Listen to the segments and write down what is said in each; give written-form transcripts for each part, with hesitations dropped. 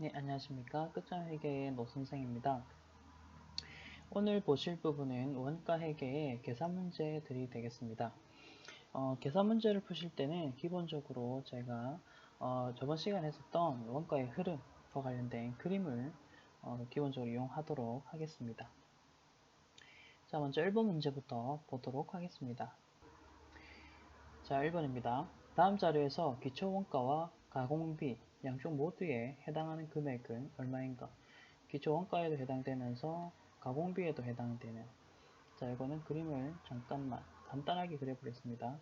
네, 안녕하십니까. 끝장회계의 노선생입니다. 오늘 보실 부분은 원가회계의 계산 문제들이 되겠습니다. 계산 문제를 푸실 때는 기본적으로 제가 저번 시간에 했었던 원가의 흐름과 관련된 그림을 기본적으로 이용하도록 하겠습니다. 자, 먼저 1번 문제부터 보도록 하겠습니다. 자, 1번입니다. 다음 자료에서 기초원가와 가공비 양쪽 모두에 해당하는 금액은 얼마인가? 기초원가에도 해당되면서 가공비에도 해당되는, 자, 이거는 그림을 잠깐만 간단하게 그려보겠습니다.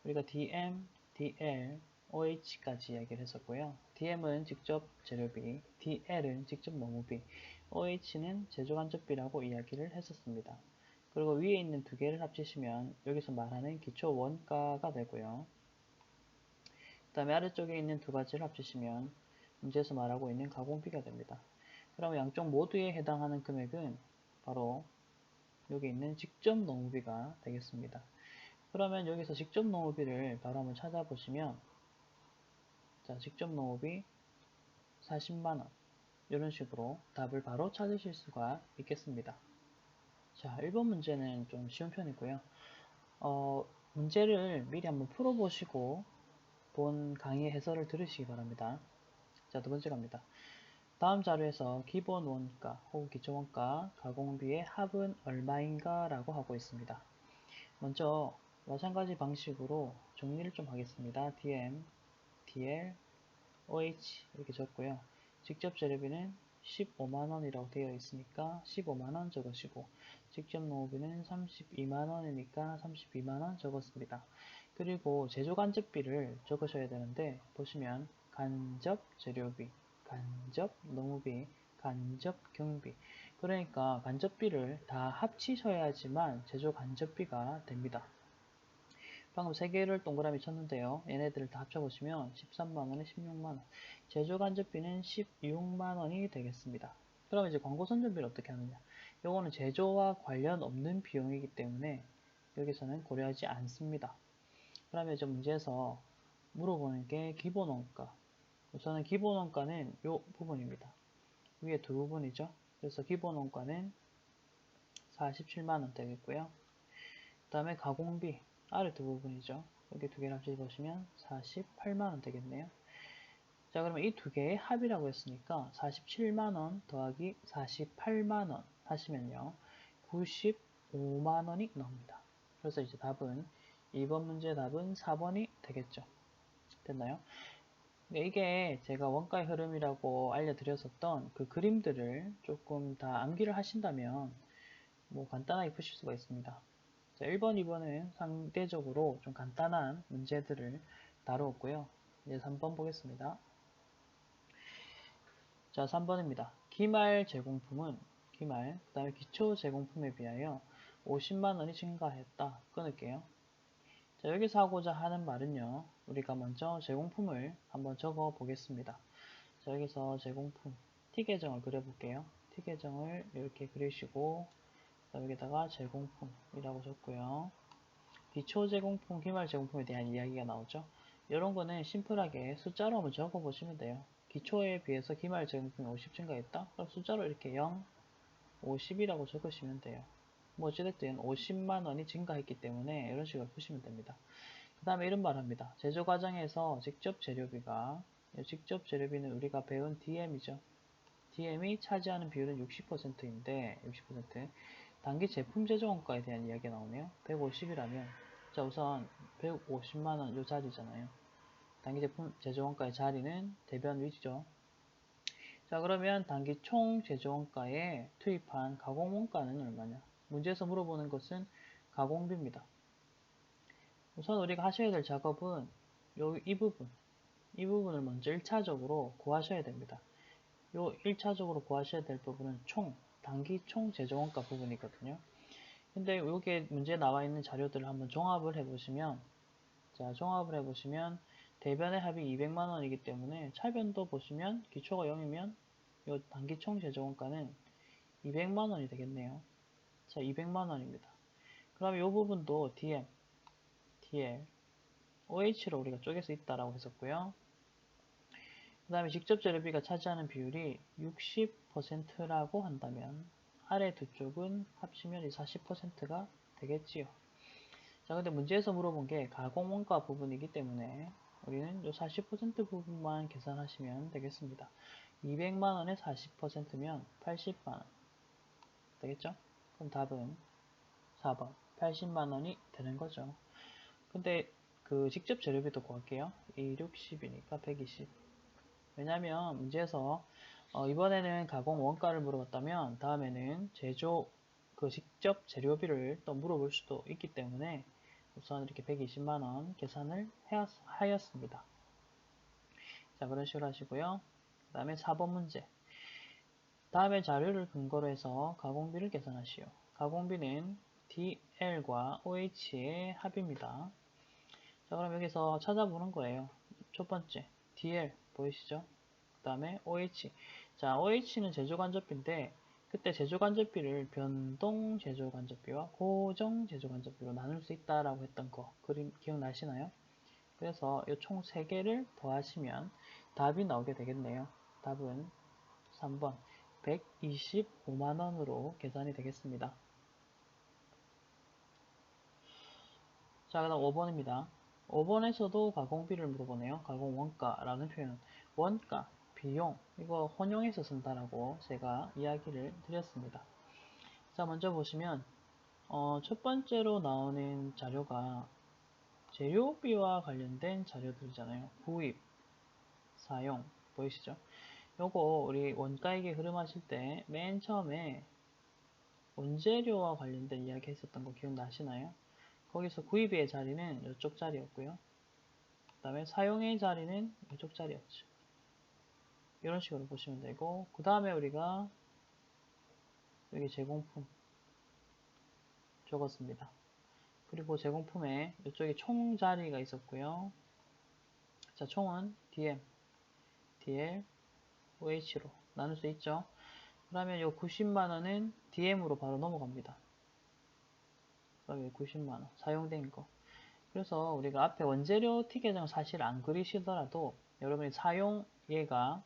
우리가 DM, DL, OH까지 이야기를 했었고요. DM은 직접 재료비, DL은 직접 노무비, OH는 제조간접비라고 이야기를 했었습니다. 그리고 위에 있는 두 개를 합치시면 여기서 말하는 기초 원가가 되고요. 그 다음에 아래쪽에 있는 두 가지를 합치시면 문제에서 말하고 있는 가공비가 됩니다. 그러면 양쪽 모두에 해당하는 금액은 바로 여기 있는 직접 노무비가 되겠습니다. 그러면 여기서 직접 노무비를 바로 한번 찾아보시면, 자, 직접 노무비 40만원, 이런 식으로 답을 바로 찾으실 수가 있겠습니다. 자, 1번 문제는 좀 쉬운 편이고요. 문제를 미리 한번 풀어보시고 본 강의 해설을 들으시기 바랍니다. 자, 두 번째 갑니다. 다음 자료에서 기본 원가 혹은 기초원가, 가공비의 합은 얼마인가 라고 하고 있습니다. 먼저 마찬가지 방식으로 정리를 좀 하겠습니다. DM, DL, OH 이렇게 적고요. 직접 재료비는 15만원이라고 되어 있으니까 15만원 적으시고, 직접 노무비는 32만원이니까 32만원 적었습니다. 그리고 제조간접비를 적으셔야 되는데, 보시면 간접 재료비, 간접 노무비, 간접 경비, 그러니까 간접비를 다 합치셔야지만 제조간접비가 됩니다. 방금 3개를 동그라미 쳤는데요. 얘네들을 다 합쳐보시면 13만원에 16만원, 제조간접비는 16만원이 되겠습니다. 그럼 이제 광고선전비를 어떻게 하느냐? 요거는 제조와 관련 없는 비용이기 때문에 여기서는 고려하지 않습니다. 그러면 이제 문제에서 물어보는 게 기본원가. 우선은 기본원가는 요 부분입니다. 위에 두 부분이죠. 그래서 기본원가는 47만원 되겠고요. 그 다음에 가공비, 아래 두 부분이죠. 여기 두 개를 합쳐보시면 48만원 되겠네요. 자, 그러면 이 두 개의 합이라고 했으니까 47만원 더하기 48만원 하시면요, 95만원이 나옵니다. 그래서 이제 답은 2번 문제 답은 4번이 되겠죠. 됐나요? 이게 제가 원가의 흐름이라고 알려드렸었던 그 그림들을 조금 다 암기를 하신다면 뭐 간단하게 푸실 수가 있습니다. 자, 1번, 2번은 상대적으로 좀 간단한 문제들을 다루었고요. 이제 3번 보겠습니다. 자, 3번입니다. 기말 제공품은, 기말, 그 다음에 기초 제공품에 비하여 50만원이 증가했다. 끊을게요. 자, 여기서 하고자 하는 말은요, 우리가 먼저 제공품을 한번 적어 보겠습니다. 자, 여기서 제공품, T 계정을 그려볼게요. T 계정을 이렇게 그리시고, 여기다가 제공품이라고 적고요. 기초 제공품, 기말 제공품에 대한 이야기가 나오죠. 이런 거는 심플하게 숫자로 한번 적어 보시면 돼요. 기초에 비해서 기말 제공품이 50 증가했다? 그럼 숫자로 이렇게 0, 50이라고 적으시면 돼요. 뭐 어찌됐든 50만원이 증가했기 때문에 이런 식으로 푸시면 됩니다. 그 다음에 이런 말 합니다. 제조 과정에서 직접 재료비가, 직접 재료비는 우리가 배운 DM이죠. DM이 차지하는 비율은 60%인데 60%, 단기 제품 제조 원가에 대한 이야기가 나오네요. 150이라면, 자, 우선 150만원 요 자리잖아요. 단기 제품 제조 원가의 자리는 대변 위죠. 자, 그러면 단기 총 제조 원가에 투입한 가공 원가는 얼마냐? 문제에서 물어보는 것은 가공비입니다. 우선 우리가 하셔야 될 작업은 이 부분을 먼저 1차적으로 구하셔야 됩니다. 요 1차적으로 구하셔야 될 부분은 단기 총 제조원가 부분이거든요. 근데 여기에 문제에 나와 있는 자료들을 한번 종합을 해보시면, 자, 종합을 해보시면 대변의 합이 200만원이기 때문에 차변도 보시면 기초가 0이면 요 단기 총 제조원가는 200만원이 되겠네요. 자, 200만원입니다. 그럼 요 부분도 DM, DL, OH로 우리가 쪼개서 있다라고 했었고요. 그 다음에 직접 재료비가 차지하는 비율이 60%라고 한다면 아래 두 쪽은 합치면 이 40%가 되겠지요. 자, 근데 문제에서 물어본 게 가공원가 부분이기 때문에 우리는 이 40% 부분만 계산하시면 되겠습니다. 200만원의 40%면 80만원 되겠죠? 그럼 답은 4번 80만원이 되는 거죠. 근데 그 직접 재료비도 구할게요. 2, 60이니까 120. 왜냐면 문제에서 이번에는 가공 원가를 물어봤다면 다음에는 제조 그 직접 재료비를 또 물어볼 수도 있기 때문에 우선 이렇게 120만원 계산을 하였습니다. 자, 그런 식으로 하시고요. 그 다음에 4번 문제. 다음에 자료를 근거로 해서 가공비를 계산하시오. 가공비는 DL과 OH의 합입니다. 자, 그럼 여기서 찾아보는 거예요. 첫 번째, DL 보이시죠? 그 다음에 OH. 자, OH는 제조간접비인데 그때 제조간접비를 변동 제조간접비와 고정 제조간접비로 나눌 수 있다라고 했던 거 그림 기억나시나요? 그래서 이 총 3개를 더하시면 답이 나오게 되겠네요. 답은 3번 125만원으로 계산이 되겠습니다. 자, 그 다음 5번입니다. 5번에서도 가공비를 물어보네요. 가공원가라는 표현. 원가, 비용, 이거 혼용해서 쓴다라고 제가 이야기를 드렸습니다. 자, 먼저 보시면 첫 번째로 나오는 자료가 재료비와 관련된 자료들이잖아요. 구입, 사용, 보이시죠? 요거 우리 원가액의 흐름 하실 때 맨 처음에 원재료와 관련된 이야기 했었던 거 기억나시나요? 거기서 구입의 자리는 이쪽 자리였고요. 그 다음에 사용의 자리는 이쪽 자리였죠. 이런 식으로 보시면 되고 그 다음에 우리가 여기 제공품 적었습니다. 그리고 제공품에 이쪽에 총 자리가 있었고요. 자, 총은 DM, DL, OH로 나눌 수 있죠. 그러면 이 90만원은 DM으로 바로 넘어갑니다. 그러면 90만원 사용된 거. 그래서 우리가 앞에 원재료 티 계정을 사실 안 그리시더라도 여러분이 사용 얘가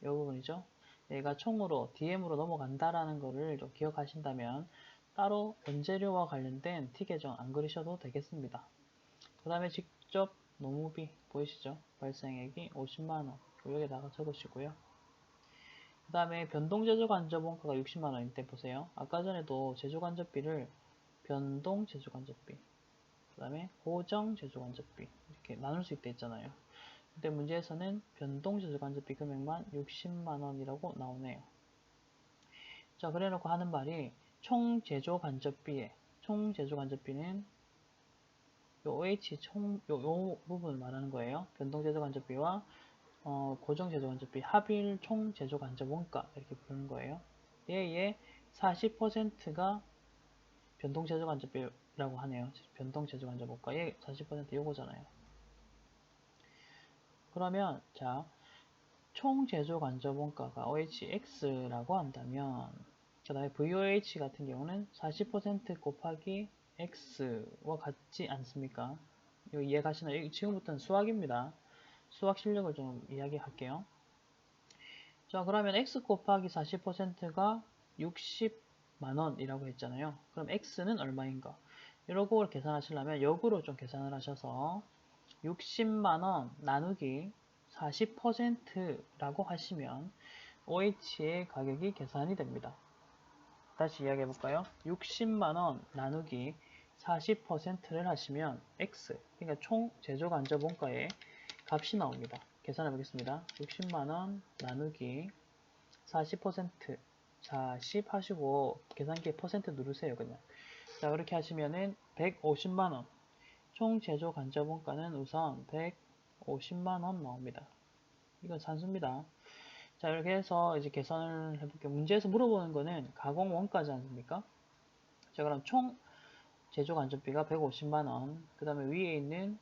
이 부분이죠. 얘가 총으로 DM으로 넘어간다라는 거를 좀 기억하신다면 따로 원재료와 관련된 티 계정 안 그리셔도 되겠습니다. 그 다음에 직접 노무비 보이시죠? 발생액이 50만원 여기다가 적으시고요. 그 다음에 변동제조간접원가가 60만원인데 보세요. 아까 전에도 제조간접비를 변동 제조간접비 그 다음에 고정 제조간접비 이렇게 나눌 수 있다 했잖아요. 근데 문제에서는 변동 제조간접비 금액만 60만원이라고 나오네요. 자, 그래놓고 하는 말이 총 제조간접비에 총 제조간접비는 요 OH 요 부분을 말하는 거예요. 변동 제조간접비와 고정 제조간접비 합일 총 제조간접 원가 이렇게 부르는 거예요. 얘의 40%가 변동 제조간접비라고 하네요. 변동 제조간접 원가 얘 40% 요거잖아요. 그러면 자, 총 제조간접 원가가 OHX라고 한다면 그 다음에 VOH 같은 경우는 40% 곱하기 X와 같지 않습니까? 이거 이해가시나요? 지금부터는 수학입니다. 수학 실력을 좀 이야기할게요. 자, 그러면 X 곱하기 40%가 60만원이라고 했잖아요. 그럼 X는 얼마인가? 이런 걸 계산하시려면 역으로 좀 계산을 하셔서 60만원 나누기 40%라고 하시면 OH의 가격이 계산이 됩니다. 다시 이야기해 볼까요? 60만원 나누기 40%를 하시면 X, 그러니까 총 제조간접 원가의 값이 나옵니다. 계산해 보겠습니다. 60만원 나누기 40%, 40 하시고 계산기에 퍼센트 누르세요, 그냥. 자, 그렇게 하시면은 150만원. 총 제조 간접 원가는 우선 150만원 나옵니다. 이건 산수입니다. 자, 이렇게 해서 이제 계산을 해볼게요. 문제에서 물어보는 거는 가공 원가지 않습니까? 자, 그럼 총 제조 간접비가 150만원. 그 다음에 위에 있는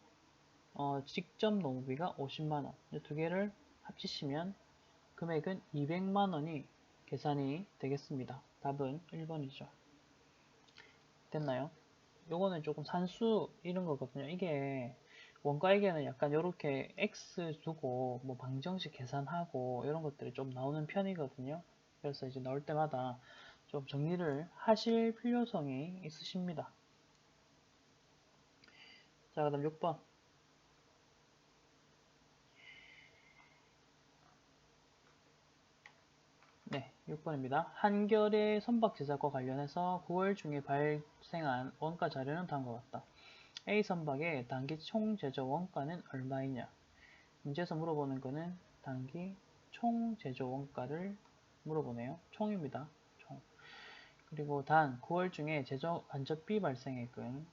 직접 노무비가 50만원. 이 두 개를 합치시면 금액은 200만원이 계산이 되겠습니다. 답은 1번이죠. 됐나요? 요거는 조금 산수 이런 거거든요. 이게 원가에게는 약간 이렇게 X 두고 뭐 방정식 계산하고 이런 것들이 좀 나오는 편이거든요. 그래서 이제 나올 때마다 좀 정리를 하실 필요성이 있으십니다. 자, 그 다음 6번. 네, 6번입니다. 한결의 선박 제작과 관련해서 9월 중에 발생한 원가 자료는 다음과 같다. A 선박의 단기 총 제조 원가는 얼마이냐? 문제에서 물어보는 거는 단기 총 제조 원가를 물어보네요. 총입니다. 총. 그리고 단 9월 중에 제조 간접비 발생액은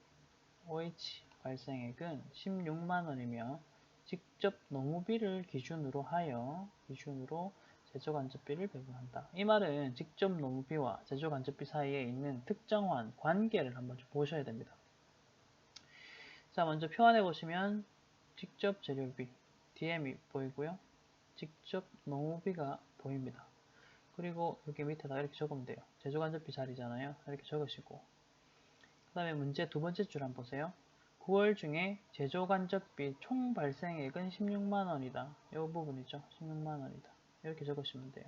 OH 발생액은 16만 원이며 직접 노무비를 기준으로 제조 간접비를 배분한다. 이 말은 직접 노무비와 제조 간접비 사이에 있는 특정한 관계를 한번 좀 보셔야 됩니다. 자, 먼저 표안에 보시면 직접 재료비 DM이 보이고요. 직접 노무비가 보입니다. 그리고 여기 밑에다 이렇게 적으면 돼요. 제조 간접비 자리잖아요. 이렇게 적으시고 그 다음에 문제 두 번째 줄 한번 보세요. 9월 중에 제조 간접비 총 발생액은 16만원이다. 이 부분이죠. 16만원이다. 이렇게 적으시면 돼요.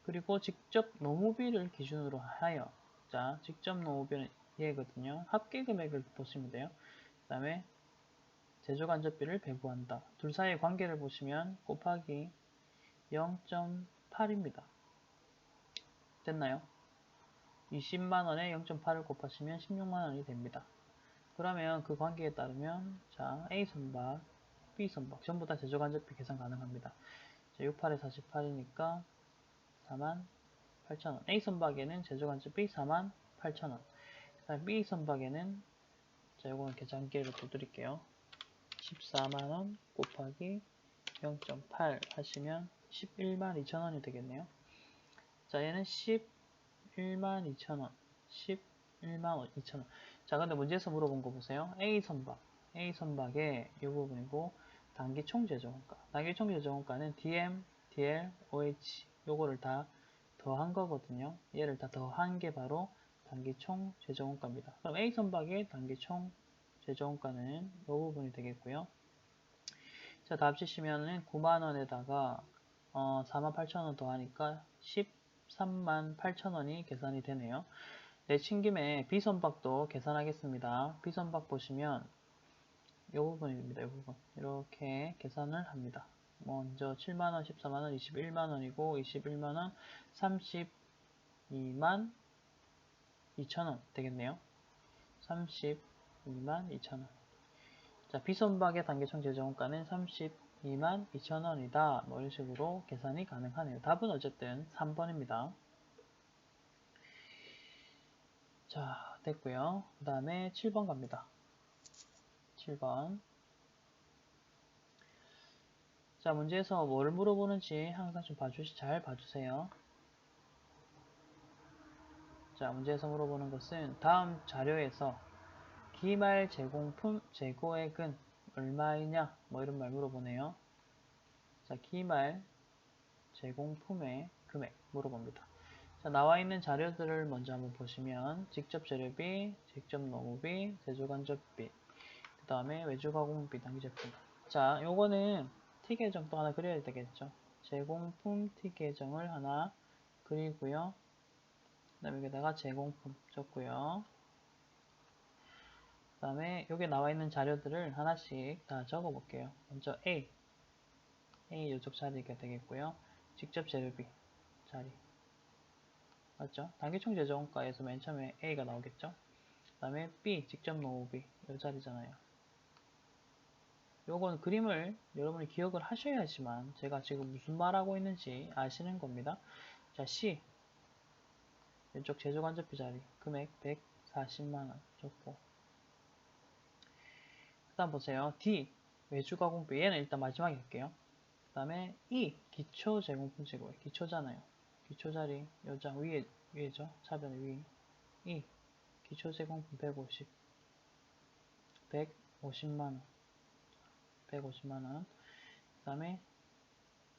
그리고 직접 노무비를 기준으로 하여 자, 직접 노무비는 얘거든요. 합계 금액을 보시면 돼요. 그 다음에 제조 간접비를 배부한다. 둘 사이의 관계를 보시면 곱하기 0.8입니다. 됐나요? 20만원에 0.8을 곱하시면 16만원이 됩니다. 그러면 그 관계에 따르면 자 A 선박, B 선박 전부 다 제조 간접비 계산 가능합니다. 자, 68에 48이니까 48,000원. A 선박에는 제조 간접비 48,000원. 그다음 B 선박에는 자 요거는 계산기를 두드릴게요. 14만원 곱하기 0.8 하시면 11만 2천원이 되겠네요. 자 얘는 11만 2천원 11만 2천원. 자, 근데 문제에서 물어본 거 보세요. A 선박의 이 부분이고, 단기 총 제조원가. 단기 총 제조원가는 DM, DL, OH, 요거를 다 더한 거거든요. 얘를 다 더한 게 바로 단기 총 제조원가입니다. 그럼 A 선박의 단기 총 제조원가는 이 부분이 되겠고요. 자, 다 합치시면은 9만원에다가 48,000원 더하니까 13만 8천원이 계산이 되네요. 내친 김에 B선박도 계산하겠습니다. B선박 보시면 이 부분입니다. 이 부분. 이렇게 계산을 합니다. 먼저 7만원, 14만원, 21만원이고 21만원 32만 2천원 되겠네요. 32만 2천원. 자, B선박의 단계총 제조원가는 32만 2천원이다. 뭐 이런 식으로 계산이 가능하네요. 답은 어쨌든 3번입니다. 자, 됐고요. 그 다음에 7번 갑니다. 7번. 자, 문제에서 뭘 물어보는지 항상 좀 잘 봐주세요. 자, 문제에서 물어보는 것은 다음 자료에서 기말 제공품 재고액은 얼마이냐? 뭐 이런 말 물어보네요. 자, 기말 제공품의 금액 물어봅니다. 자, 나와 있는 자료들을 먼저 한번 보시면 직접 재료비, 직접 노무비, 제조간접비, 그 다음에 외주가공비, 단기제품. 자, 요거는 T 계정도 하나 그려야 되겠죠. 제공품 T 계정을 하나 그리고요. 그 다음에 여기다가 제공품 적고요. 그 다음에 여기 나와 있는 자료들을 하나씩 다 적어 볼게요. 먼저 A 요쪽 자리가 되겠고요. 직접 재료비 자리 맞죠? 단기총 제조원가에서 맨 처음에 A가 나오겠죠. 그 다음에 B 직접 노무비 이 자리잖아요. 요건 그림을 여러분이 기억을 하셔야지만 제가 지금 무슨 말하고 있는지 아시는 겁니다. 자, C 왼쪽 제조간접비 자리 금액 140만원 좋고, 그 다음 보세요. D 외주가공비 얘는 일단 마지막에 할게요. 그 다음에 E 기초 제공품 재고액 기초잖아요. 기초 자리 요장 위에죠. 차변 위 E 기초 제공품 150만원 150만원. 그 다음에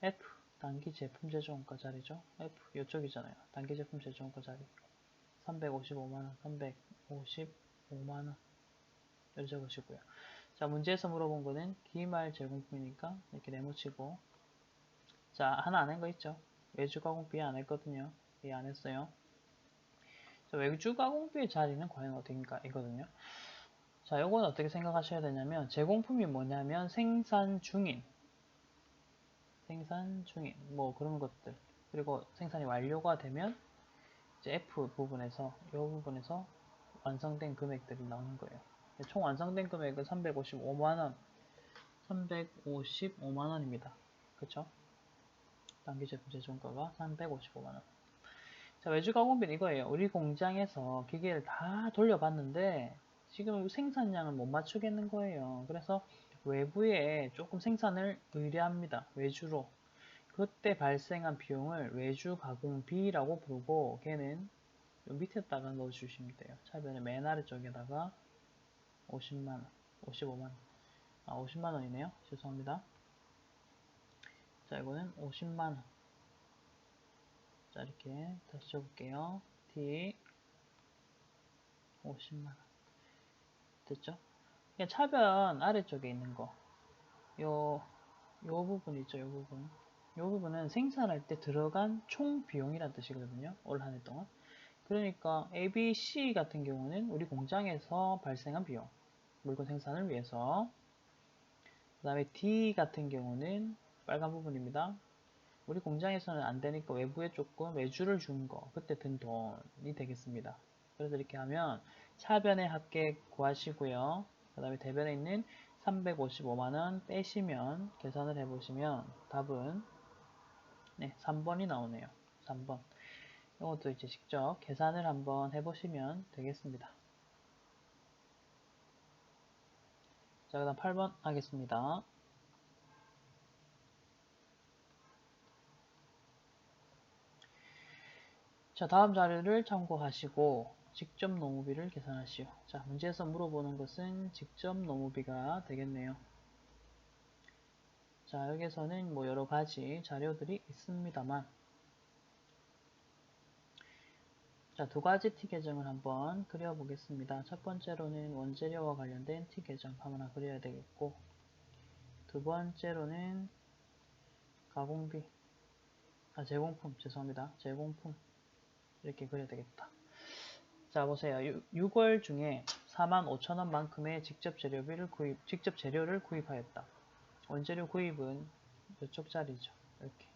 F 단기 제품 제조원가 자리죠. F 이쪽이잖아요. 단기 제품 제조원가 자리 355만원 355만원 여기 적으시고요. 자, 문제에서 물어본 거는 기말 제공품이니까 이렇게 네모치고. 자, 하나 안 한 거 있죠? 외주 가공비 안 했거든요. 예, 안 했어요. 자, 외주 가공비의 자리는 과연 어디인가 이거든요. 자, 요건 어떻게 생각하셔야 되냐면 제공품이 뭐냐면 생산 중인 뭐 그런 것들, 그리고 생산이 완료가 되면 이제 F 부분에서 이 부분에서 완성된 금액들이 나오는 거예요. 총 완성된 금액은 355만원 355만원입니다. 그쵸? 단기 제품 제조원가가 355만원. 자, 외주 가공비는 이거예요. 우리 공장에서 기계를 다 돌려봤는데 지금 생산량을 못 맞추겠는 거예요. 그래서 외부에 조금 생산을 의뢰합니다. 외주로. 그때 발생한 비용을 외주 가공비라고 부르고, 걔는 요 밑에다가 넣어주시면 돼요. 차변의 맨 아래쪽에다가 50만원, 55만원. 50만원이네요. 죄송합니다. 자, 이거는 50만원. 자, 이렇게 다시 적을게요. T 50만원. 됐죠? 그냥 차변 아래쪽에 있는 거. 요 부분 있죠, 요 부분. 요 부분은 생산할 때 들어간 총 비용이란 뜻이거든요. 올 한 해 동안. 그러니까 A, B, C 같은 경우는 우리 공장에서 발생한 비용. 물건 생산을 위해서. 그 다음에 D 같은 경우는 빨간 부분입니다. 우리 공장에서는 안 되니까 외부에 조금 외주를 준 거, 그때 든 돈이 되겠습니다. 그래서 이렇게 하면 차변의 합계 구하시고요. 그 다음에 대변에 있는 355만원 빼시면 계산을 해보시면 답은 3번이 나오네요. 3번. 이것도 이제 직접 계산을 한번 해보시면 되겠습니다. 자, 그 다음 8번 하겠습니다. 자, 다음 자료를 참고하시고 직접 노무비를 계산하시오. 자, 문제에서 물어보는 것은 직접 노무비가 되겠네요. 자, 여기서는 뭐 여러 가지 자료들이 있습니다만, 자, 두 가지 T 계정을 한번 그려보겠습니다. 첫 번째로는 원재료와 관련된 T 계정 하나 그려야 되겠고, 두 번째로는 가공비, 제공품, 죄송합니다. 제공품 이렇게 그려야 되겠다. 자, 보세요. 6월 중에 45,000원만큼의 직접 재료를 구입하였다. 원재료 구입은 이쪽 자리죠. 이렇게.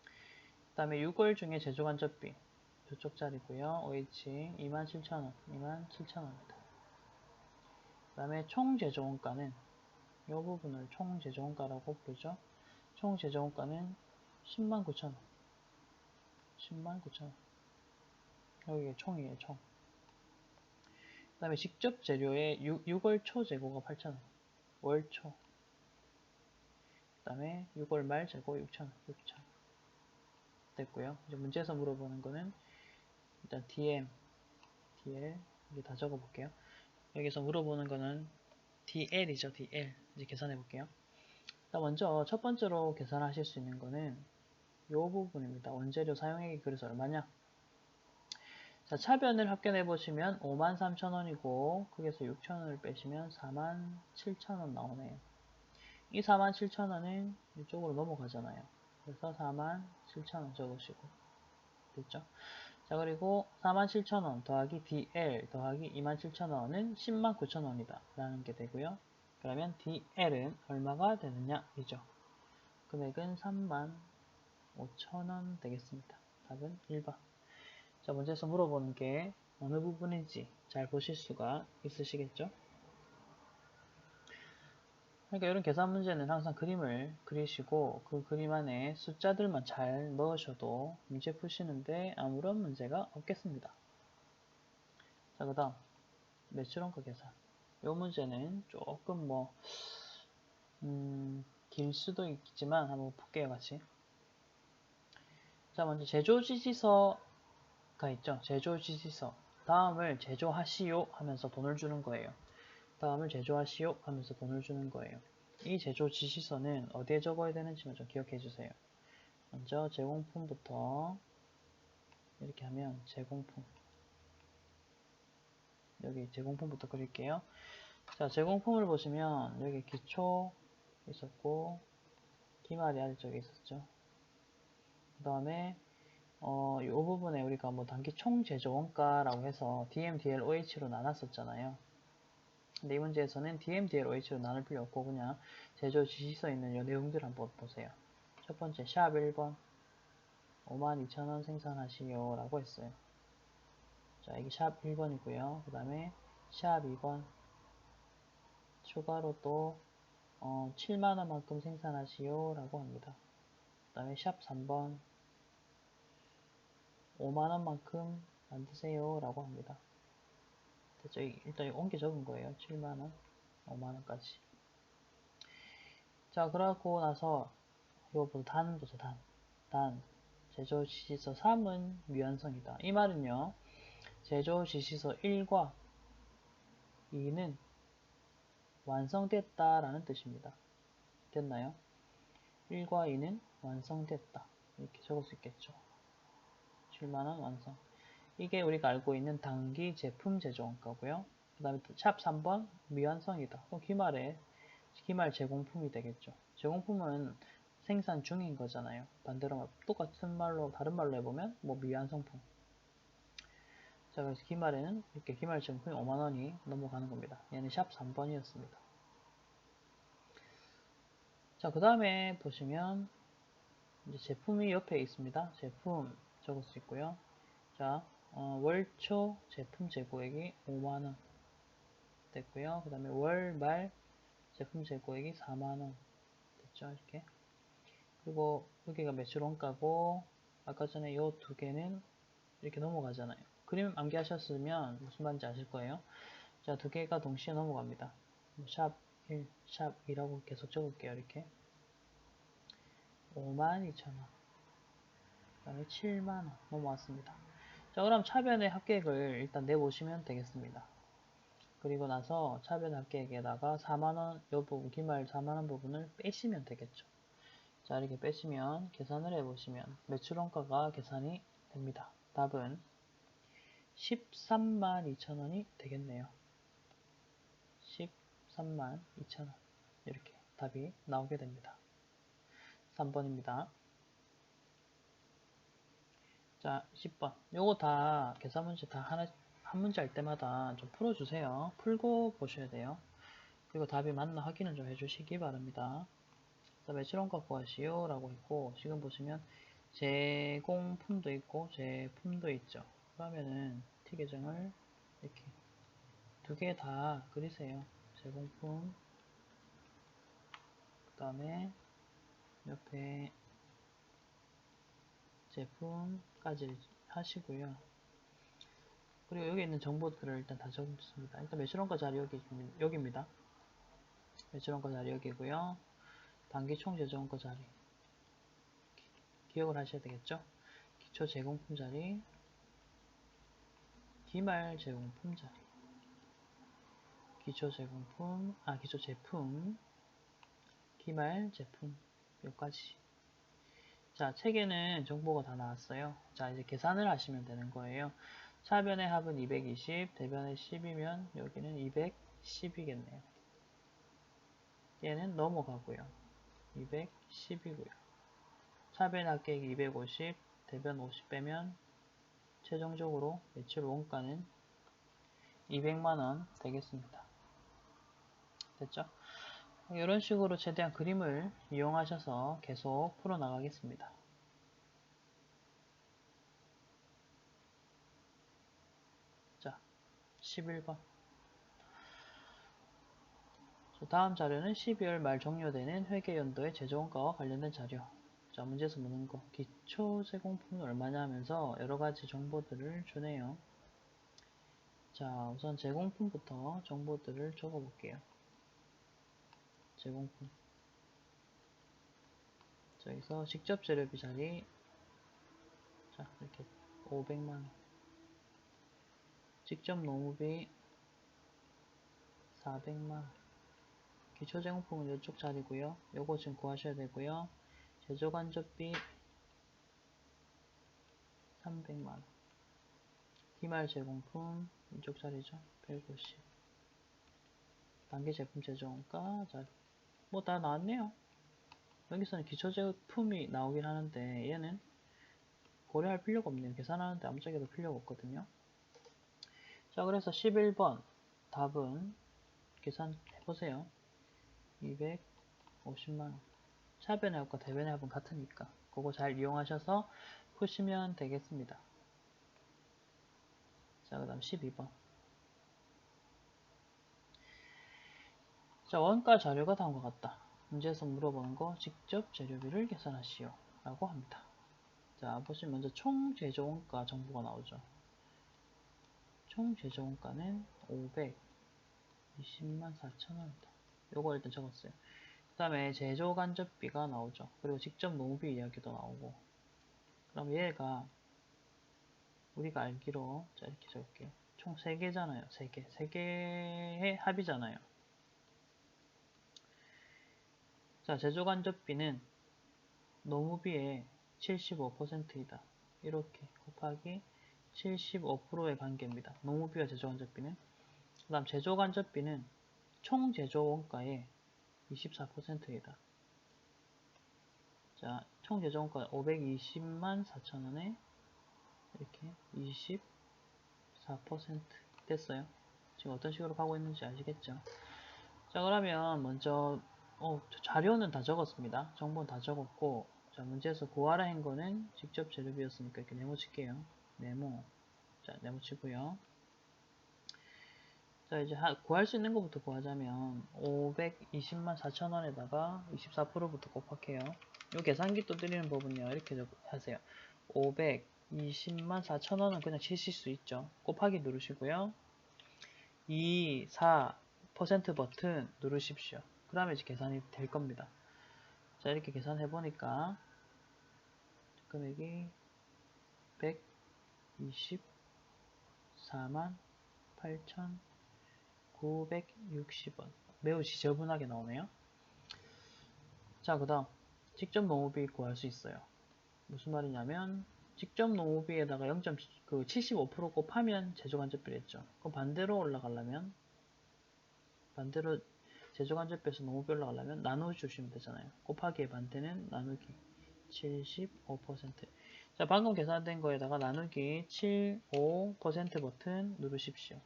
그 다음에 6월 중에 제조간접비 이쪽 자리고요. OH 27,000원, 27,000원입니다. 그 다음에 총 제조원가는 이 부분을 총 제조원가라고 부르죠. 총 제조원가는 109,000원. 109,000원. 여기가 총이에요, 총. 그 다음에 직접 재료의 6월 초 재고가 8,000원. 월 초. 그 다음에 6월 말 재고 6,000원. 6,000원. 됐고요. 이제 문제에서 물어보는 거는 일단 DM, DL 이게 다 적어볼게요. 여기서 물어보는 거는 DL이죠. DL. 이제 계산해 볼게요. 먼저 첫 번째로 계산하실 수 있는 거는 이 부분입니다. 원재료 사용액이 그래서 얼마냐? 자, 차변을 합계해 보시면 53,000원이고 거기서 6,000원을 빼시면 47,000원 나오네요. 이 47,000원은 이쪽으로 넘어가잖아요. 그래서 47,000원 적으시고 됐죠? 자, 그리고 47,000원 더하기 DL 더하기 27,000원은 109,000원이다 라는 게 되고요. 그러면 DL은 얼마가 되느냐 이죠. 금액은 35,000원 되겠습니다. 답은 1번. 자, 문제에서 물어보는 게 어느 부분인지 잘 보실 수가 있으시겠죠? 그러니까 이런 계산 문제는 항상 그림을 그리시고 그 그림 안에 숫자들만 잘 넣으셔도 문제 푸시는데 아무런 문제가 없겠습니다. 자, 그 다음 매출원가 계산. 이 문제는 조금 길 수도 있지만 한번 볼게요, 같이. 자, 먼저 제조지시서가 있죠. 제조지시서. 다음을 제조하시오 하면서 돈을 주는 거예요. 다음을 제조하시오 하면서 돈을 주는 거예요. 이 제조지시서는 어디에 적어야 되는지 먼저 기억해 주세요. 먼저 제공품부터 이렇게 하면 제공품. 여기 제공품부터 그릴게요. 자, 제공품을 보시면 여기 기초 있었고 기말이 아래쪽에 있었죠. 그 다음에 이 부분에 우리가 뭐 단기 총 제조 원가라고 해서 DMDLOH로 나눴었잖아요. 근데 이 문제에서는 DMDLOH로 나눌 필요 없고 그냥 제조 지시서에 있는 이 내용들 한번 보세요. 첫 번째 샵 1번 52,000원 생산하시오 라고 했어요. 자, 이게 샵 1번이고요. 그 다음에 샵 2번 추가로 또 7만원만큼 생산하시오 라고 합니다. 그 다음에 샵 3번 5만원만큼 만드세요 라고 합니다. 됐죠? 일단 옮겨 적은 거예요. 7만원 5만원까지. 자, 그러고 나서 이거보다 단 보죠. 단 제조 지시서 3은 미완성이다. 이 말은요, 제조 지시서 1과 2는 완성됐다라는 뜻입니다. 됐나요? 1과 2는 완성됐다. 이렇게 적을 수 있겠죠. 7만원 완성. 이게 우리가 알고 있는 단기 제품 제조 원가고요. 그 다음에 샵 3번 미완성이다. 그럼 기말 제공품이 되겠죠. 제공품은 생산 중인 거잖아요. 반대로 똑같은 말로 다른 말로 해보면 뭐 미완성품. 자, 그래서 기말에는 이렇게 기말 제공품이 5만원이 넘어가는 겁니다. 얘는 샵 3번이었습니다. 자, 그 다음에 보시면 이제 제품이 옆에 있습니다. 제품 적을 수 있고요. 자, 월초 제품 재고액이 5만원 됐고요. 그 다음에 월말 제품 재고액이 4만원 됐죠. 이렇게. 그리고 여기가 매출 원가고 아까 전에 요 두 개는 이렇게 넘어가잖아요. 그림 암기하셨으면 무슨 말인지 아실 거예요. 자, 두 개가 동시에 넘어갑니다. 샵 1, 샵 2라고 계속 적을게요. 이렇게 52,000원 그 다음에 7만원 넘어왔습니다. 자, 그럼 차변의 합계액을 일단 내보시면 되겠습니다. 그리고 나서 차변 합계액에다가 4만원, 요 부분, 기말 4만원 부분을 빼시면 되겠죠. 자, 이렇게 빼시면 계산을 해보시면 매출원가가 계산이 됩니다. 답은 13만 2천원이 되겠네요. 13만 2천원 이렇게 답이 나오게 됩니다. 3번입니다. 자, 10번. 요거 다 계산 문제 다 한 문제 할 때마다 좀 풀어주세요. 풀고 보셔야 돼요. 그리고 답이 맞나 확인을 좀 해주시기 바랍니다. 자, 매출원가 구하시오 라고 했고 지금 보시면 제공품도 있고 제품도 있죠. 그러면은 T 계정을 이렇게 두 개 다 그리세요. 제공품 그 다음에 옆에 제품까지 하시고요. 그리고 여기 있는 정보들을 일단 다 적습니다. 일단 매출원가 자리 여기입니다. 매출원가 자리 여기고요. 단기 총 제조원가 자리 기억을 하셔야 되겠죠. 기초 제공품 자리, 기말 제공품 자리, 기초 제공품, 기초 제품, 기말 제품 여기까지. 자, 책에는 정보가 다 나왔어요. 자, 이제 계산을 하시면 되는 거예요. 차변의 합은 220, 대변의 10이면 여기는 210이겠네요. 얘는 넘어가고요. 210이고요. 차변 합계액 250, 대변 50 빼면 최종적으로 매출 원가는 200만원 되겠습니다. 됐죠? 이런 식으로 최대한 그림을 이용하셔서 계속 풀어나가겠습니다. 자, 11번. 다음 자료는 12월 말 종료되는 회계연도의 제조원가와 관련된 자료. 자, 문제에서 묻는 거. 기초 제공품은 얼마냐 하면서 여러가지 정보들을 주네요. 자, 우선 제공품부터 정보들을 적어볼게요. 제공품. 자, 여기서 직접 재료비 자리. 자, 이렇게 500만원. 직접 노무비 400만원. 기초 제공품은 이쪽 자리고요. 요거 지금 구하셔야 되고요. 제조간접비 300만원. 기말 제공품 이쪽 자리죠. 150. 단기 제품 제조원가. 자, 뭐 다 나왔네요. 여기서는 기초 제품이 나오긴 하는데 얘는 고려할 필요가 없네요. 계산하는데 아무짝에도 필요가 없거든요. 자, 그래서 11번 답은 계산해보세요. 250만원. 차변의 합과 대변의 합은 같으니까 그거 잘 이용하셔서 푸시면 되겠습니다. 자, 그 다음 12번. 자, 원가 자료가 다음과 같다. 문제에서 물어보는 거 직접 재료비를 계산하시오 라고 합니다. 자, 보시면 먼저 총 제조 원가 정보가 나오죠. 총 제조 원가는 520만 4천원이다. 요거 일단 적었어요. 그 다음에 제조 간접비가 나오죠. 그리고 직접 노무비 이야기도 나오고. 그럼 얘가 우리가 알기로 자 이렇게 적을게요. 총 3개잖아요. 3개. 3개의 합이잖아요. 자, 제조 간접비는 노무비의 75%이다. 이렇게 곱하기 75%의 관계입니다. 노무비와 제조 간접비는. 그 다음 제조 간접비는 총 제조 원가의 24%이다. 자, 총 제조 원가 520만 4천원에 이렇게 24% 됐어요. 지금 어떤 식으로 가고 있는지 아시겠죠? 자, 그러면 먼저 자료는 다 적었습니다. 정보는 다 적었고, 자, 문제에서 구하라 한 거는 직접 재료비였으니까 이렇게 네모 칠게요. 네모. 자, 네모 치고요. 자, 이제 구할 수 있는 것부터 구하자면 520만 4천원에다가 24%부터 곱할게요. 요 계산기 또 드리는 법은요. 이렇게 하세요. 520만 4천원은 그냥 치실 수 있죠. 곱하기 누르시고요. 2, 4% 버튼 누르십시오. 그러면 이제 계산이 될 겁니다. 자, 이렇게 계산해 보니까 금액이 124만 8,960원. 매우 지저분하게 나오네요. 자, 그 다음 직접 노무비 구할 수 있어요. 무슨 말이냐면 직접 노무비에다가 0.75% 곱하면 제조간접비랬죠. 그럼 반대로 올라가려면 반대로 제조간접비에서 노무비 올라가려면 나눠주시면 되잖아요. 곱하기의 반대는 나누기 75%. 자, 방금 계산된 거에다가 나누기 75% 버튼 누르십시오.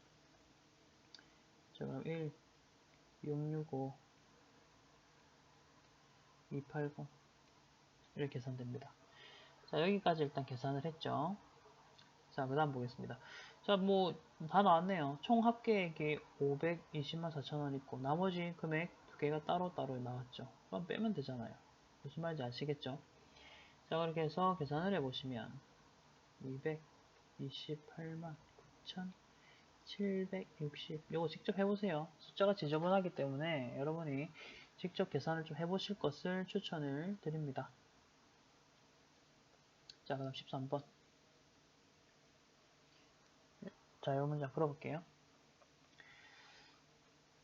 자, 그럼 1, 665, 280 이렇게 계산됩니다. 자, 여기까지 일단 계산을 했죠. 자, 그 다음 보겠습니다. 자, 뭐 다 나왔네요. 총 합계액이 520만 4천원 있고 나머지 금액 두 개가 따로따로 나왔죠. 그럼 빼면 되잖아요. 무슨 말인지 아시겠죠? 자, 그렇게 해서 계산을 해보시면 228만 9,760 요거 직접 해보세요. 숫자가 지저분하기 때문에 여러분이 직접 계산을 좀 해보실 것을 추천을 드립니다. 자, 그 다음 13번. 자, 이 문장 풀어볼게요.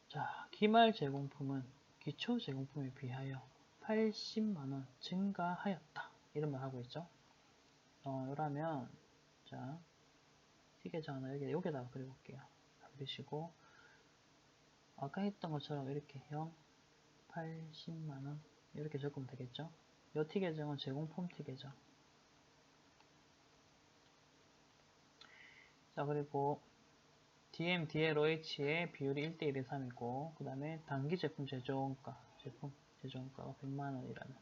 자, 기말 제공품은 기초 제공품에 비하여 80만원 증가하였다. 이런 말 하고 있죠. 이러면, 자, 티계좌 하나 여기다가 그려볼게요. 그리시고, 아까 했던 것처럼 이렇게 0, 80만원 이렇게 적으면 되겠죠. 요 티계정은 제공품 티계정. 자, 그리고 DM, DLOH의 비율이 1대1에 3이고, 그 다음에 단기 제품 제조원가, 제조원가가 100만원이라는.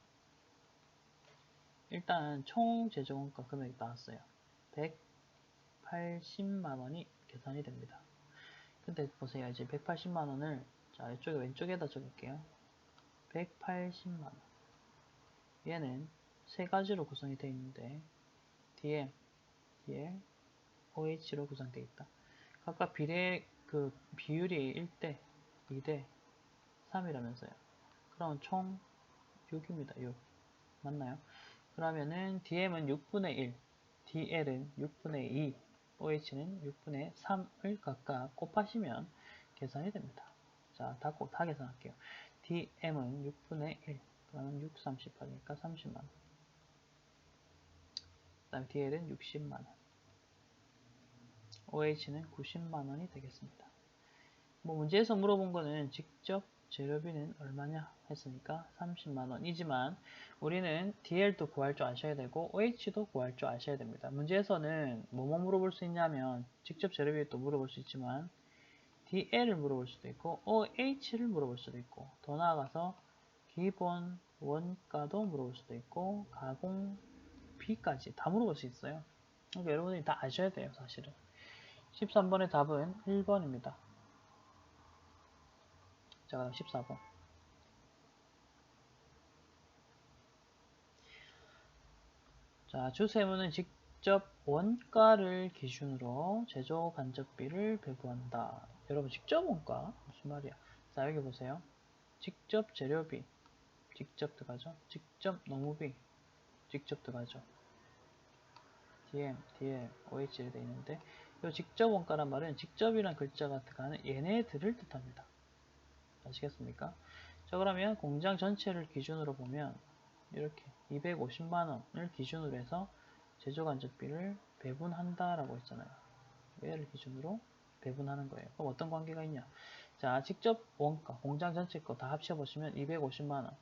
일단 총 제조원가 금액이 나왔어요. 180만원이 계산이 됩니다. 근데 보세요. 이제 180만원을 자, 이쪽에 왼쪽에다 적을게요. 180만원. 얘는 세 가지로 구성이 되어 있는데 DM, DL, OH로 구성되어 있다. 각각 비율이 1대, 2대, 3이라면서요. 그럼 총 6입니다. 6. 맞나요? 그러면은 DM은 6분의 1, DL은 6분의 2, OH는 6분의 3을 각각 곱하시면 계산이 됩니다. 자, 다 계산할게요. DM은 6분의 1, 그러면 6, 30하니까 30만원. 그 다음에 DL은 60만원. OH는 90만원이 되겠습니다. 뭐 문제에서 물어본 거는 직접 재료비는 얼마냐 했으니까 30만원이지만 우리는 DL도 구할 줄 아셔야 되고 OH도 구할 줄 아셔야 됩니다. 문제에서는 뭐뭐 물어볼 수 있냐면 직접 재료비도 물어볼 수 있지만 DL을 물어볼 수도 있고 OH를 물어볼 수도 있고 더 나아가서 기본 원가도 물어볼 수도 있고 가공비까지 다 물어볼 수 있어요. 그러니까 여러분들이 다 아셔야 돼요, 사실은. 13번의 답은 1번입니다. 자, 그럼 14번. 자, 주세무는 직접 원가를 기준으로 제조 간접비를 배부한다. 여러분, 직접 원가? 무슨 말이야? 자, 여기 보세요. 직접 재료비, 직접 들어가죠. 직접 노무비, 직접 들어가죠. DM, DL, OH를 되어 있는데 이 직접 원가란 말은 직접이란 글자가 들어가는 얘네들을 뜻합니다. 아시겠습니까? 자, 그러면 공장 전체를 기준으로 보면 이렇게 250만원을 기준으로 해서 제조간접비를 배분한다라고 했잖아요. 얘를 기준으로 배분하는 거예요. 그럼 어떤 관계가 있냐? 자, 직접 원가, 공장 전체 거 다 합쳐보시면 250만원.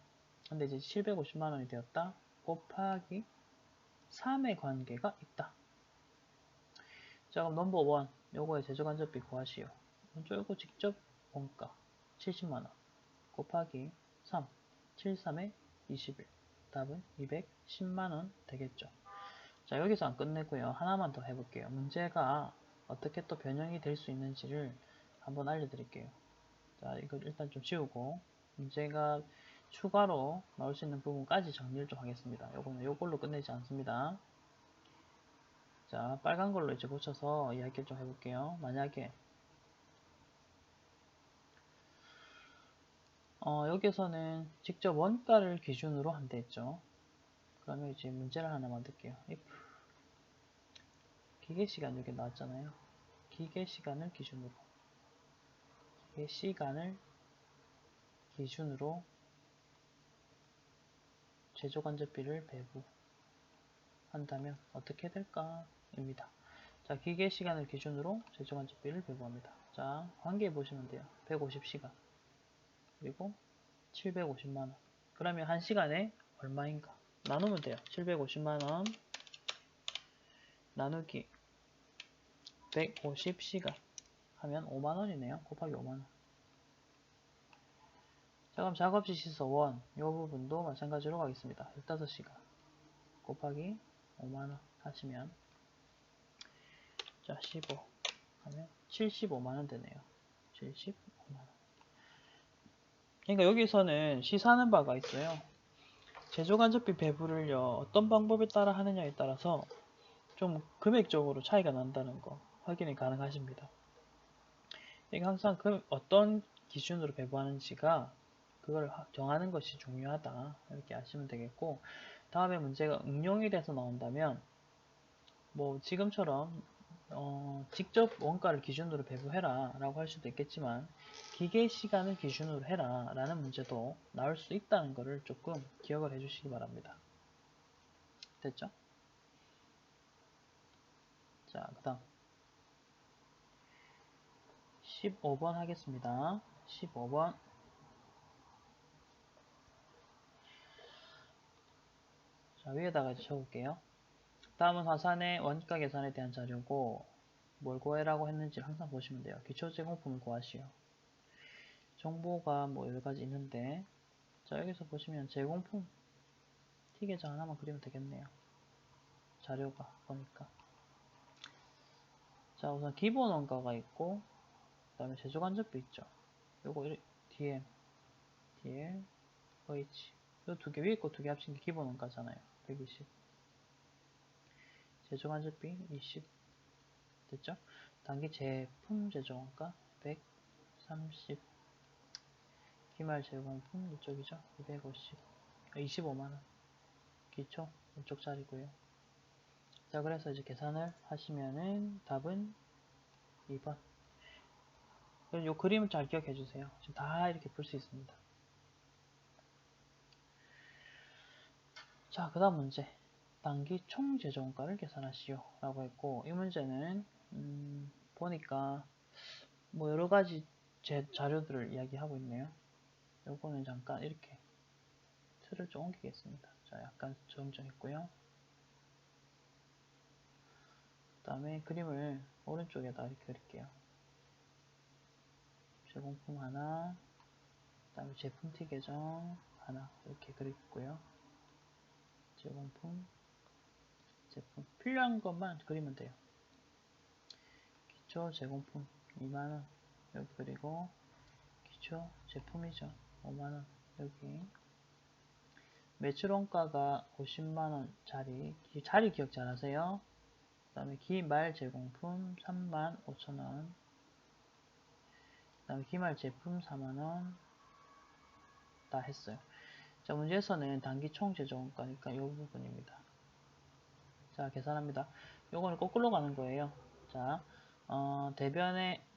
근데 이제 750만원이 되었다. 곱하기 3의 관계가 있다. 자, 그럼 넘버 1. 요거의 제조간접비 구하시오. 먼저 요거 직접 원가 70만원 곱하기 3. 73에 21. 답은 210만원 되겠죠. 자, 여기서 안 끝내고요. 하나만 더 해볼게요. 문제가 어떻게 또 변형이 될 수 있는지를 한번 알려드릴게요. 자, 이걸 일단 좀 지우고 문제가 추가로 나올 수 있는 부분까지 정리를 좀 하겠습니다. 요거는 요걸로 끝내지 않습니다. 자, 빨간 걸로 이제 붙여서 이야기를 좀 해볼게요. 만약에 여기서는 직접 원가를 기준으로 한다 했죠. 그러면 이제 문제를 하나 만들게요. if 기계시간 여기 나왔잖아요. 기계시간을 기준으로 제조간접비를 배부한다면 어떻게 될까? 입니다. 자, 기계시간을 기준으로 제조간접비를 배부합니다. 자, 관계 보시면 돼요. 150시간 그리고 750만원. 그러면 1시간에 얼마인가? 나누면 돼요. 750만원 나누기 150시간 하면 5만원이네요. 곱하기 5만원. 자, 그럼 작업지시서 1, 이 부분도 마찬가지로 가겠습니다. 15시간 곱하기 5만원 하시면 자, 15 하면 75만원 되네요. 75만원. 그러니까 여기서는 시사하는 바가 있어요. 제조간접비 배부를요, 어떤 방법에 따라 하느냐에 따라서 좀 금액적으로 차이가 난다는 거 확인이 가능하십니다. 그러니까 항상 어떤 기준으로 배부하는지가 그걸 정하는 것이 중요하다 이렇게 아시면 되겠고, 다음에 문제가 응용이 돼서 나온다면 뭐 지금처럼 직접 원가를 기준으로 배부해라 라고 할 수도 있겠지만 기계 시간을 기준으로 해라 라는 문제도 나올 수 있다는 것을 조금 기억을 해 주시기 바랍니다. 됐죠? 자, 그 다음 15번 하겠습니다. 15번. 자, 위에다가 이제 적을게요. 다음은 화산의 원가 계산에 대한 자료고 뭘 구해라고 했는지 항상 보시면 돼요. 기초 제공품을 구하시오. 정보가 뭐 여러가지 있는데, 자, 여기서 보시면 제공품 T계좌 하나만 그리면 되겠네요. 자료가 보니까. 자, 우선 기본 원가가 있고 그 다음에 제조간접비 있죠. 요거 DM, DL, OH 요 두 개 위에 거 두 개 합친 게 기본 원가잖아요. 120. 제조간접비 20. 됐죠? 단기 제품 제조원가 130. 기말 제공품 이쪽이죠. 250. 25만원. 기초 이쪽 자리고요. 자, 그래서 이제 계산을 하시면은 답은 2번. 요 그림을 잘 기억해 주세요. 지금 다 이렇게 풀 수 있습니다. 자, 그 다음 문제. 단기 총 제조원가를 계산하시오 라고 했고, 이 문제는 보니까 뭐 여러가지 제 자료들을 이야기하고 있네요. 요거는 잠깐 이렇게 틀을 좀 옮기겠습니다. 자, 약간 정정했고요. 그 다음에 그림을 오른쪽에다 이렇게 그릴게요. 제공품 하나, 그 다음에 제품 티 계정 하나 이렇게 그리고요. 제공품, 제품 필요한 것만 그리면 돼요. 기초 제공품 2만원 여기 그리고 기초 제품이죠. 5만원 여기 매출 원가가 50만원짜리 자리 기억 잘 하세요. 그 다음에 기말 제공품 35,000원 그 다음에 기말 제품 4만원 다 했어요. 자, 문제에서는 단기 총 제조원가니까 이 부분입니다. 자, 계산합니다. 요거는 거꾸로 가는 거예요. 자,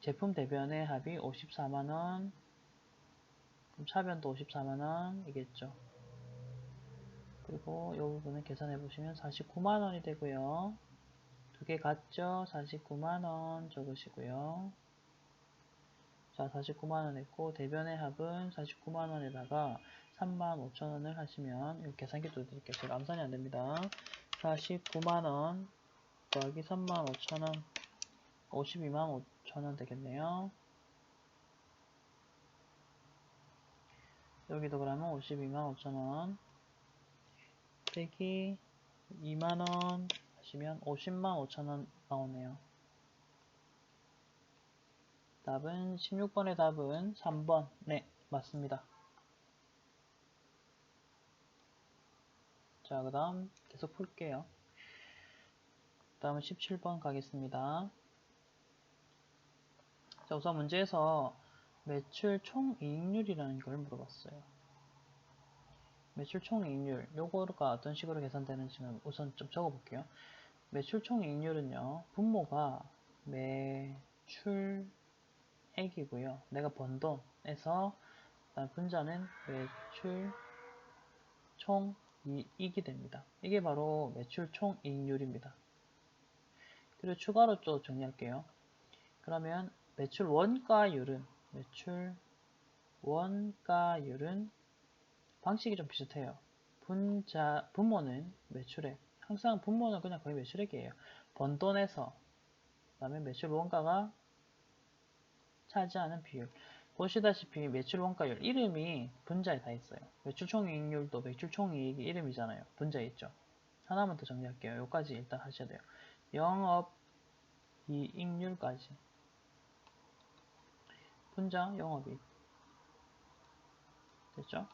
제품 대변의 합이 54만원 그럼 차변도 54만원이겠죠. 그리고 이 부분은 계산해 보시면 49만원이 되고요. 두 개 같죠? 49만원 적으시고요. 자, 49만원 했고 대변의 합은 49만원에다가 35,000원을 하시면 이거 계산기 또 드릴게요. 제가 암산이 안됩니다. 49만원 더하기 35,000원 52만 5천원 되겠네요. 여기도 그러면 52만 5천원 빼기 2만원 하시면 50만 5천원 나오네요. 답은 16번의 답은 3번. 네, 맞습니다. 자, 그 다음 계속 풀게요. 다음은 17번 가겠습니다. 자, 우선 문제에서 매출 총이익률이라는 걸 물어봤어요. 매출 총이익률, 요거가 어떤 식으로 계산되는지는 우선 좀 적어볼게요. 매출 총이익률은요, 분모가 매출액이고요. 내가 번 돈에서 분자는 매출 총이익이 됩니다. 이게 바로 매출 총이익률입니다. 그리고 추가로 또 정리할게요. 그러면 매출 원가율은 방식이 좀 비슷해요. 분모는 매출액. 항상 분모는 그냥 거의 매출액이에요. 번 돈에서 그다음에 매출 원가가 차지하는 비율. 보시다시피 매출 원가율 이름이 분자에 다 있어요. 매출 총이익률도 매출 총이익이 이름이잖아요. 분자에 있죠. 하나만 더 정리할게요. 여기까지 일단 하셔야 돼요. 영업이익률까지. 분자 영업이익. 됐죠?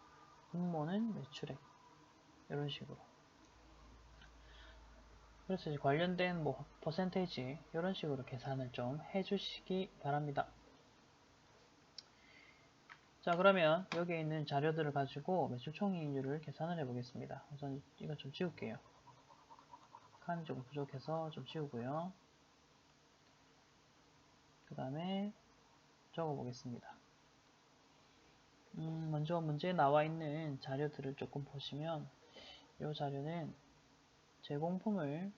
분모는 매출액. 이런 식으로. 그래서 이제 관련된 뭐 퍼센테이지 이런 식으로 계산을 좀 해주시기 바랍니다. 자, 그러면 여기에 있는 자료들을 가지고 매출 총이익률을 계산을 해보겠습니다. 우선 이거 좀 지울게요. 칸이 조금 부족해서 좀 지우고요. 그 다음에 적어보겠습니다. 먼저 문제에 나와 있는 자료들을 조금 보시면 이 자료는 제공품을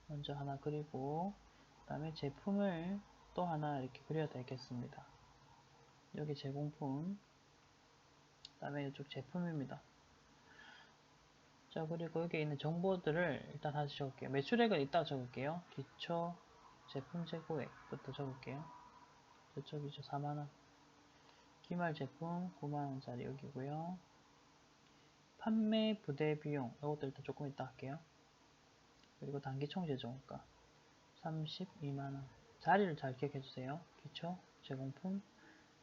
먼저 하나 그리고 그 다음에 제품을 또 하나 이렇게 그려야 되겠습니다. 여기 제공품 그 다음에 이쪽 제품입니다. 자, 그리고 여기 있는 정보들을 일단 다시 적을게요. 매출액은 이따 적을게요. 기초 제품 재고액부터 적을게요. 저쪽이죠. 4만원. 기말 제품 9만원짜리 여기고요. 판매 부대 비용 이것도 일단 조금 이따 할게요. 그리고 단기 총제조원가 32만원. 자리를 잘 기억해주세요. 기초 제공품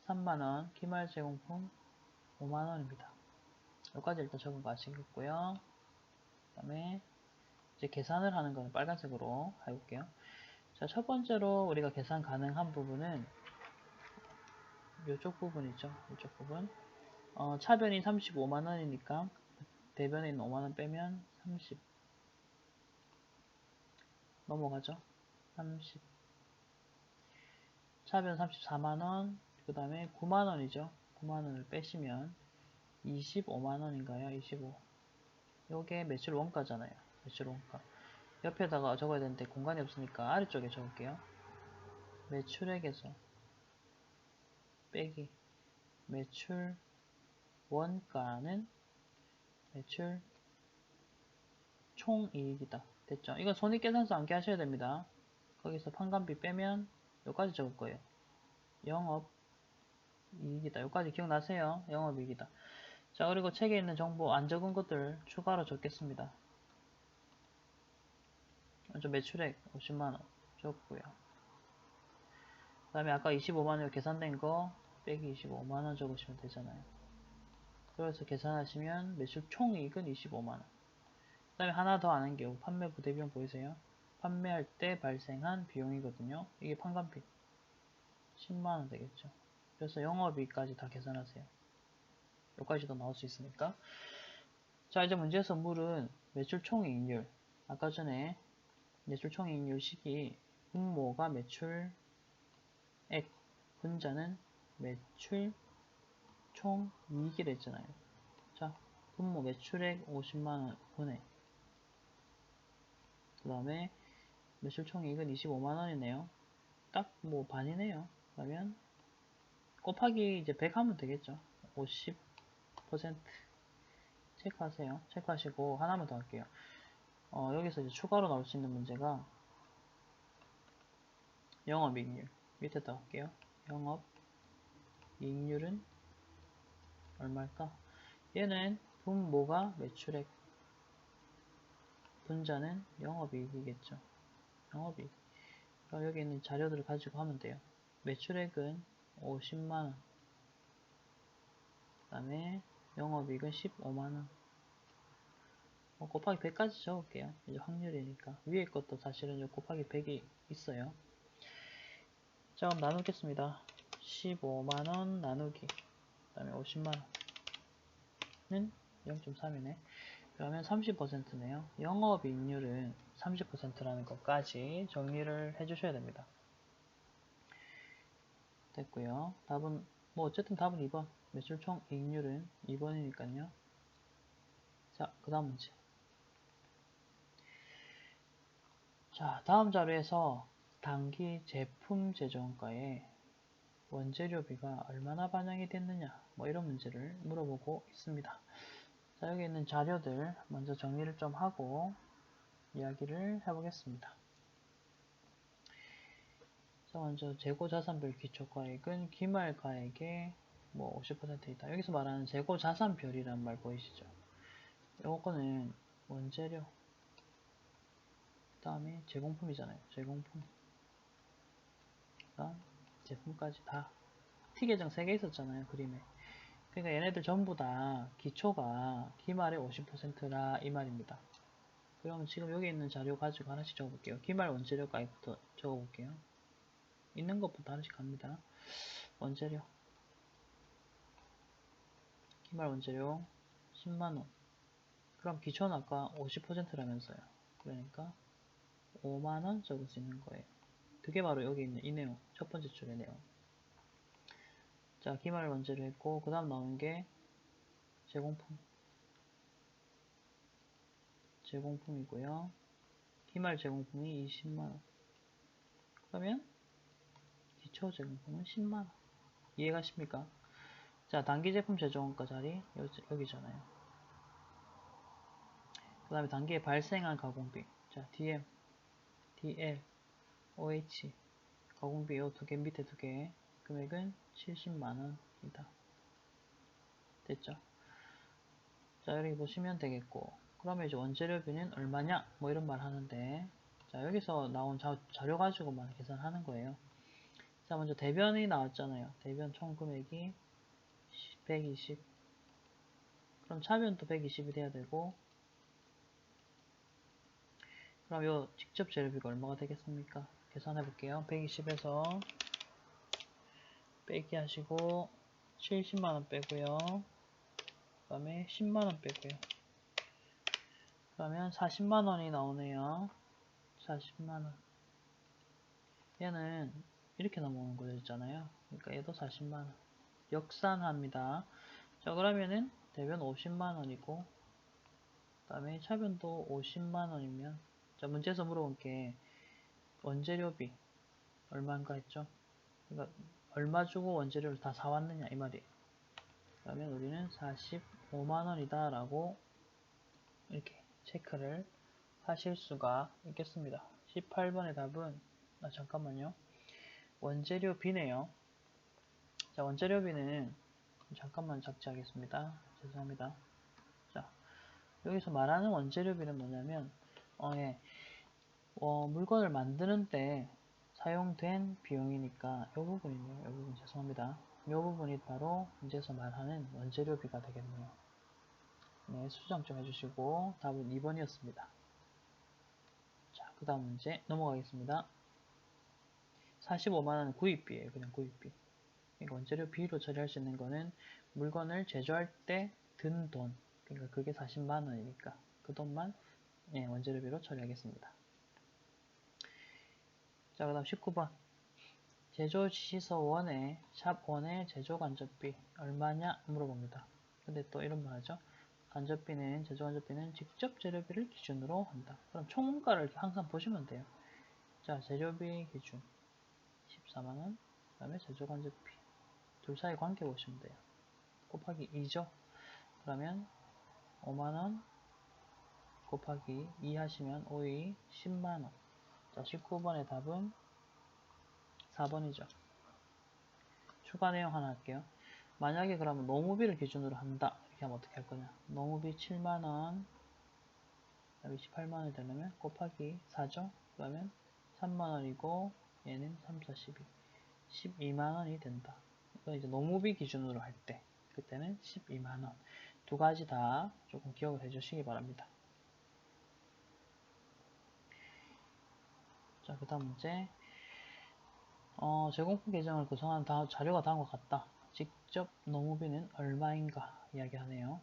3만원, 기말 제공품 5만원입니다. 여기까지 일단 적은 거 아시겠고요. 그 다음에 이제 계산을 하는 거는 빨간색으로 해볼게요. 자, 첫 번째로 우리가 계산 가능한 부분은 이쪽 부분이죠. 이쪽 부분. 차변이 35만원이니까 대변에 있는 5만원 빼면 30 넘어가죠. 30 차변 34만원 그 다음에 9만원이죠. 9만원을 빼시면 25만원인가요? 25 요게 매출 원가잖아요. 매출 원가 옆에다가 적어야 되는데 공간이 없으니까 아래쪽에 적을게요. 매출액에서 빼기 매출 원가는 매출 총이익이다. 됐죠? 이거 손익계산서 암기 하셔야 됩니다. 거기서 판관비 빼면 여기까지 적을 거예요. 영업이익이다. 여기까지 기억나세요? 영업이익이다. 자, 그리고 책에 있는 정보 안 적은 것들 추가로 적겠습니다. 먼저 매출액 50만원 적고요. 그 다음에 아까 25만원 계산된 거 빼기 25만원 적으시면 되잖아요. 그래서 계산하시면 매출 총이익은 25만원. 그 다음에 하나 더 아는 게 판매 부대비용 보이세요? 판매할 때 발생한 비용이거든요. 이게 판관비 10만원 되겠죠. 그래서 영업이익까지 다 계산하세요. 여기까지도 나올 수 있으니까. 자, 이제 문제에서 물은 매출 총이익률. 아까 전에 매출 총이익률 식이 분모가 매출액, 분자는 매출 총이익이라 했잖아요. 자, 분모 매출액 50만원 분의 그 다음에 매출 총이익은 25만원이네요. 딱 뭐 반이네요. 그러면 곱하기 이제 100 하면 되겠죠. 50% 체크하세요. 체크하시고 하나만 더 할게요. 여기서 이제 추가로 나올 수 있는 문제가 영업이익률. 밑에다 할게요. 영업이익률은 얼마일까? 얘는 분모가 매출액, 분자는 영업이익이겠죠. 영업이익. 그럼 여기 있는 자료들을 가지고 하면 돼요. 매출액은 50만원. 그 다음에 영업이익은 15만원. 곱하기 100까지 적을게요. 이제 확률이니까. 위에 것도 사실은 곱하기 100이 있어요. 자, 그럼 나누겠습니다. 15만원 나누기. 그 다음에 50만원은 0.3이네. 그러면 30%네요. 영업이익률은 30%라는 것까지 정리를 해주셔야 됩니다. 됐고요. 답은 어쨌든 답은 2번. 매출 총 이익률은 2번이니까요. 자, 그 다음 문제. 자, 다음 자료에서 당기 제품 제조원가에 원재료비가 얼마나 반영이 됐느냐, 뭐 이런 문제를 물어보고 있습니다. 자, 여기 있는 자료들 먼저 정리를 좀 하고 이야기를 해보겠습니다. 자, 먼저 재고자산별 기초가액은 기말가액의 뭐 50%이다. 여기서 말하는 재고자산별이란 말 보이시죠? 요거는 원재료, 그 다음에 제공품이잖아요. 제공품, 그 다음 제품까지 다 T 계정 3개 있었잖아요. 그림에. 그러니까 얘네들 전부 다 기초가 기말의 50%라 이 말입니다. 그럼 지금 여기 있는 자료 가지고 하나씩 적어볼게요. 기말 원재료 가액부터 적어볼게요. 있는 것부터 하나씩 갑니다. 원재료, 기말 원재료 10만원. 그럼 기초는 아까 50%라면서요. 그러니까 5만원 적을 수 있는 거예요. 그게 바로 여기 있는 이 내용, 첫 번째 줄의 내용. 자, 기말 원재료 했고, 그 다음 나오는 게 제공품. 제공품이고요. 기말 제공품이 20만원. 그러면 기초 제공품은 10만원. 이해가십니까? 자, 단기 제품 제조원가 자리 여기잖아요. 그 다음에 단기에 발생한 가공비. 자, DM, DL, OH 가공비 요 두 개 밑에 두 개 금액은 70만원이다. 됐죠? 자, 여기 보시면 되겠고, 그러면 이제 원재료비는 얼마냐? 뭐 이런 말 하는데, 자, 여기서 나온 자료 가지고만 계산하는 거예요. 자, 먼저 대변이 나왔잖아요. 대변 총 금액이 120. 그럼 차변도 120이 돼야 되고, 그럼 요 직접 재료비가 얼마가 되겠습니까? 계산해 볼게요. 120에서 빼기 하시고 70만원 빼고요. 그 다음에 10만원 빼고요. 그러면 40만원이 나오네요. 40만원. 얘는 이렇게 넘어오는 거였잖아요. 그러니까 얘도 40만원. 역산합니다. 자, 그러면은 대변 50만원이고, 그 다음에 차변도 50만원이면, 자, 문제에서 물어본 게 원재료비 얼마인가 했죠? 그러니까 얼마 주고 원재료를 다 사왔느냐 이 말이에요. 그러면 우리는 45만원이다 라고 이렇게 체크를 하실 수가 있겠습니다. 18번의 답은 잠깐만요. 원재료비네요. 자, 원재료비는 잠깐만 작지하겠습니다. 죄송합니다. 자, 여기서 말하는 원재료비는 뭐냐면 예, 물건을 만드는 때 사용된 비용이니까 이 부분이네요. 이 부분 죄송합니다. 이 부분이 바로 문제에서 말하는 원재료비가 되겠네요. 네, 수정 좀 해주시고 답은 2번이었습니다. 자, 그 다음 문제 넘어가겠습니다. 45만원 구입비예요. 그냥 구입비. 그러니까 원재료 비로 처리할 수 있는 거는 물건을 제조할 때 든 돈. 그러니까 그게 40만원이니까 그 돈만 원재료비로 처리하겠습니다. 자, 그 다음 19번. 제조지시서 1에 샵 1의 제조간접비 얼마냐 물어봅니다. 근데 또 이런 말 하죠. 제조간접비는 직접 재료비를 기준으로 한다. 그럼 총가를 항상 보시면 돼요. 자, 재료비 기준 14만원, 그 다음에 제조간접비 둘 사이 관계 보시면 돼요. 곱하기 2죠. 그러면 5만원 곱하기 2 하시면 5이 10만원. 자, 19번의 답은 4번이죠. 추가 내용 하나 할게요. 만약에 그러면 노무비를 기준으로 한다. 이렇게 하면 어떻게 할 거냐. 노무비 7만원, 28만원이 되려면 곱하기 4죠. 그러면 3만원이고 얘는 3, 4, 12. 12만원이 된다. 이건 이제 노무비 기준으로 할 때. 그때는 12만원. 두 가지 다 조금 기억을 해주시기 바랍니다. 자, 그 다음 문제. 제공품 계정을 구성한 자료가 다음과 같다. 직접 노무비는 얼마인가 이야기하네요.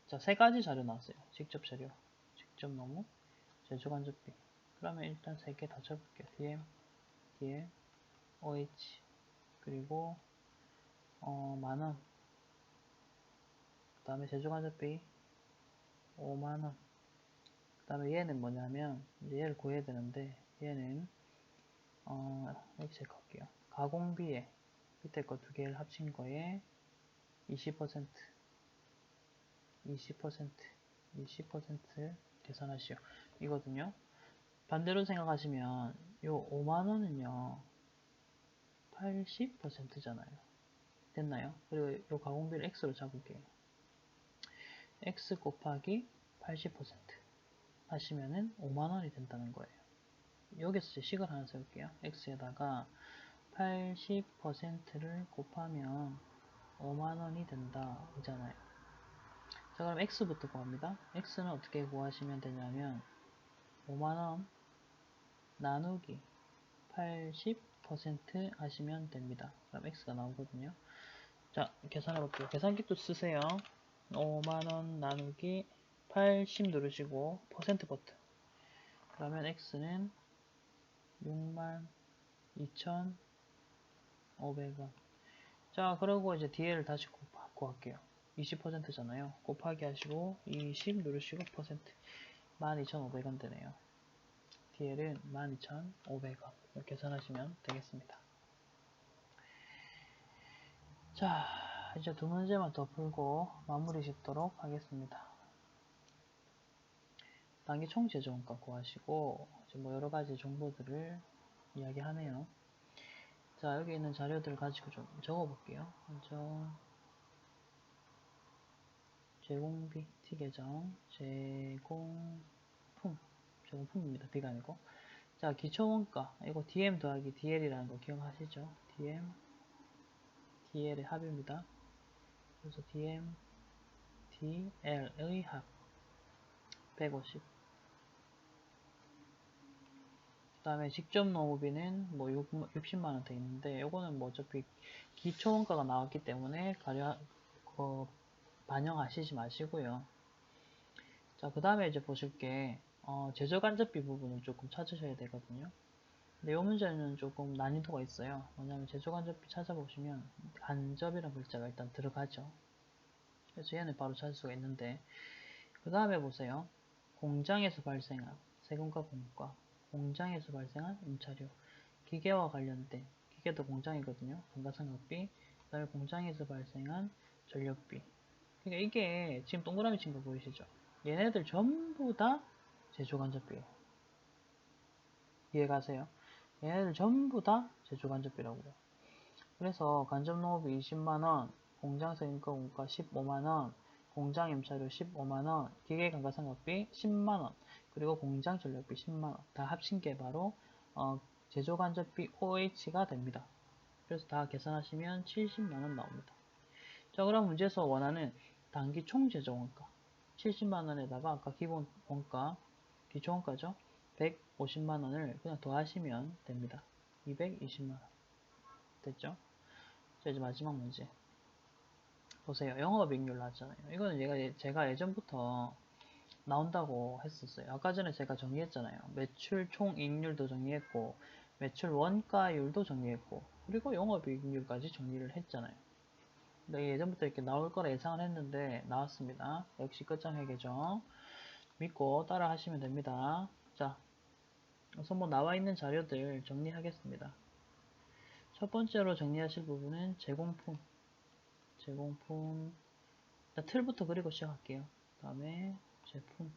자, 세 가지 자료 나왔어요. 직접 재료, 직접 노무, 제조간접비. 그러면 일단 세 개 다 쳐볼게요. DM, DL, OH, 그리고 만원. 그 다음에 제조간접비 5만원. 그 다음에 얘는 뭐냐면 이제 얘를 구해야 되는데 얘는 이렇게 체크할게요. 가공비에 밑에 거 두 개를 합친 거에 20% 20% 계산하시오. 이거든요. 반대로 생각하시면 요 5만원은요 80%잖아요. 됐나요? 그리고 요 가공비를 x로 잡을게요. x 곱하기 80% 하시면은 5만원이 된다는 거예요. 여기서 제 식을 하나 세울게요. x에다가 80%를 곱하면 5만원이 된다 이잖아요. 자, 그럼 x부터 구합니다. x는 어떻게 구하시면 되냐면 5만원 나누기 80% 하시면 됩니다. 그럼 x가 나오거든요. 자, 계산해 볼게요. 계산기 또 쓰세요. 5만원 나누기 80 누르시고 퍼센트 버튼. 그러면 x는 62,500원. 자, 그러고 이제 DL을 다시 구할게요. 20%잖아요. 곱하기 하시고 20 누르시고 퍼센트. 12,500원 되네요. DL은 12,500원. 이렇게 계산하시면 되겠습니다. 자, 이제 두 문제만 더 풀고 마무리 짓도록 하겠습니다. 단기 총 제조원가 구하시고 뭐 여러 가지 정보들을 이야기하네요. 자, 여기 있는 자료들 가지고 좀 적어볼게요. 먼저 제공비 T계정 제공품입니다. B가 아니고. 자, 기초원가 이거 DM 더하기 DL이라는 거 기억하시죠? DM DL의 합입니다. 그래서 DM DL의 합 150. 그 다음에 직접 노무비는 뭐 60만원 돼 있는데 요거는 뭐 어차피 기초원가가 나왔기 때문에 반영하시지 마시고요. 자, 그 다음에 이제 보실 게 제조간접비 부분을 조금 찾으셔야 되거든요. 근데 이 문제는 조금 난이도가 있어요. 뭐냐면 제조간접비 찾아보시면 간접이라는 글자가 일단 들어가죠. 그래서 얘는 바로 찾을 수가 있는데 그 다음에 보세요. 공장에서 발생한 세금과 공과 공장에서 발생한 임차료 기계와 관련된 기계도 공장이거든요. 감가상각비, 그 다음에 공장에서 발생한 전력비. 그러니까 이게 지금 동그라미 친 거 보이시죠? 얘네들 전부 다 제조간접비예요. 이해가세요? 얘네들 전부 다 제조간접비라고요. 그래서 간접농업비 20만원, 공장에서 인건공과 15만원, 공장 임차료 15만원, 기계감가상각비 10만원, 그리고 공장 전력비 10만원 다 합친 게 바로 제조간접비 OH가 됩니다. 그래서 다 계산하시면 70만원 나옵니다. 자, 그럼 문제에서 원하는 단기 총제조원가 70만원에다가 아까 기본 원가, 기초원가죠? 150만원을 그냥 더하시면 됩니다. 220만원 됐죠? 자, 이제 마지막 문제 보세요. 영업이익률 나왔잖아요. 이거는 제가 예전부터 나온다고 했었어요. 아까 전에 제가 정리했잖아요. 매출 총이익률도 정리했고 매출 원가율도 정리했고 그리고 영업이익률까지 정리를 했잖아요. 근데 예전부터 이렇게 나올 거라 예상을 했는데 나왔습니다. 역시 끝장회계죠. 믿고 따라 하시면 됩니다. 자, 우선 뭐 나와 있는 자료들 정리하겠습니다. 첫 번째로 정리하실 부분은 제공품. 일단 틀부터 그리고 시작할게요. 그 다음에 제품.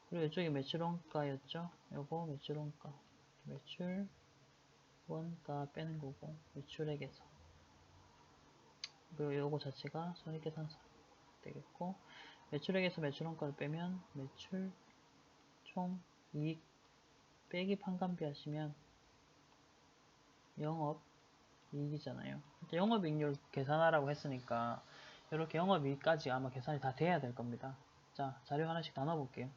그리고 이쪽이 매출원가였죠? 요거 매출원가. 매출 원가 빼는 거고 매출액에서. 그리고 요거 자체가 손익계산서 되겠고 매출액에서 매출원가를 빼면 매출 총 이익 빼기 판관비 하시면 영업 이익이잖아요. 영업이익률 계산하라고 했으니까 이렇게 영업이익까지 아마 계산이 다 돼야 될 겁니다. 자, 자료 하나씩 나눠볼게요.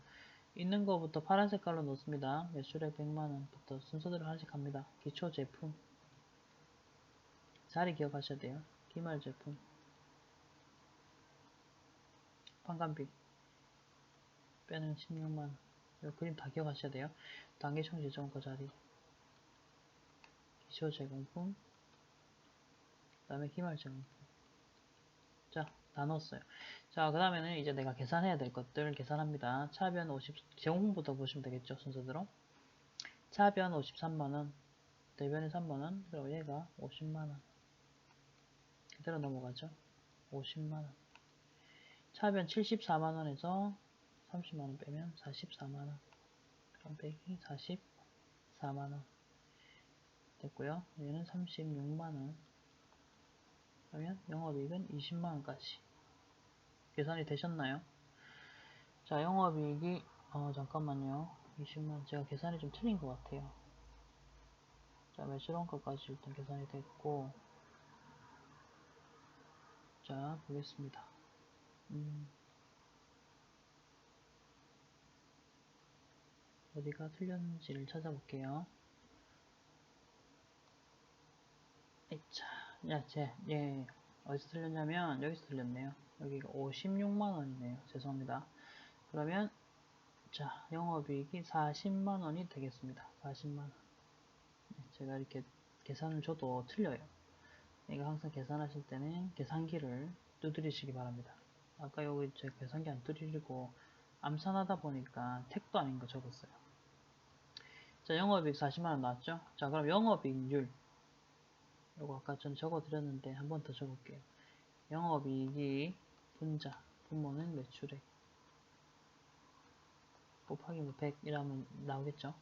있는 거부터 파란 색깔로 놓습니다. 매출액 100만원부터 순서대로 하나씩 갑니다. 기초 제품 자리 기억하셔야 돼요. 기말 제품 판관비 빼는 16만원 이 그림 다 기억하셔야 돼요. 단계 총제정거 자리 기초 제공품 그 다음에 기말 제공품. 자, 다 넣었어요. 자, 그 다음에는 이제 내가 계산해야 될 것들 계산합니다. 차변 50, 제공부터 보시면 되겠죠, 순서대로. 차변 53만원, 대변이 3만원, 그리고 얘가 50만원. 그대로 넘어가죠. 50만원. 차변 74만원에서 30만원 빼면 44만원. 그럼 빼기 44만원. 됐고요. 얘는 36만원. 그러면 영업이익은 20만원까지. 계산이 되셨나요? 자, 영업이익이 잠깐만요. 20만원 제가 계산이 좀 틀린 것 같아요. 자, 매출원가까지 일단 계산이 됐고 자, 보겠습니다. 어디가 틀렸는지를 찾아볼게요. 자, 예, 어디서 틀렸냐면 여기서 틀렸네요. 여기가 56만원이네요. 죄송합니다. 그러면 자, 영업이익이 40만원이 되겠습니다. 40만원. 제가 이렇게 계산을 줘도 틀려요. 그러니까 항상 계산하실 때는 계산기를 두드리시기 바랍니다. 아까 여기 제가 계산기 안 두드리고 암산하다 보니까 택도 아닌 거 적었어요. 자, 영업이익 40만원 나왔죠? 자, 그럼 영업이익률 요거 아까 전 적어드렸는데 한 번 더 적을게요. 영업이익이 분자, 분모는 매출액 곱하기 100이라면 나오겠죠?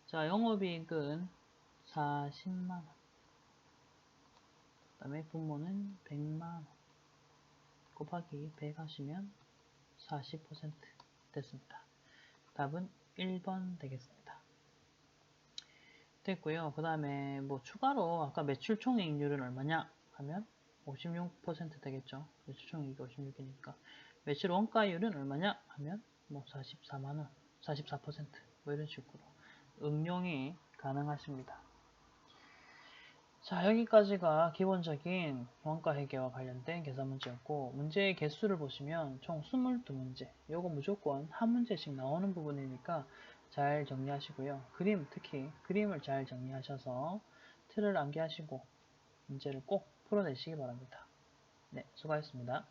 자, 영업이익은 40만원 그 다음에 분모는 100만원 곱하기 100 하시면 40% 됐습니다. 답은 1번 되겠습니다. 됐고요. 그 다음에 뭐 추가로 아까 매출 총이익률은 얼마냐 하면 56% 되겠죠. 매출 총이익이 56이니까 매출 원가율은 얼마냐 하면 뭐 44만원 44%뭐 이런 식으로 응용이 가능하십니다. 자, 여기까지가 기본적인 원가회계와 관련된 계산 문제였고 문제의 개수를 보시면 총 22문제. 요거 무조건 한 문제씩 나오는 부분이니까 잘 정리하시고요. 특히 그림을 잘 정리하셔서 틀을 암기하시고 문제를 꼭 풀어내시기 바랍니다. 네, 수고하셨습니다.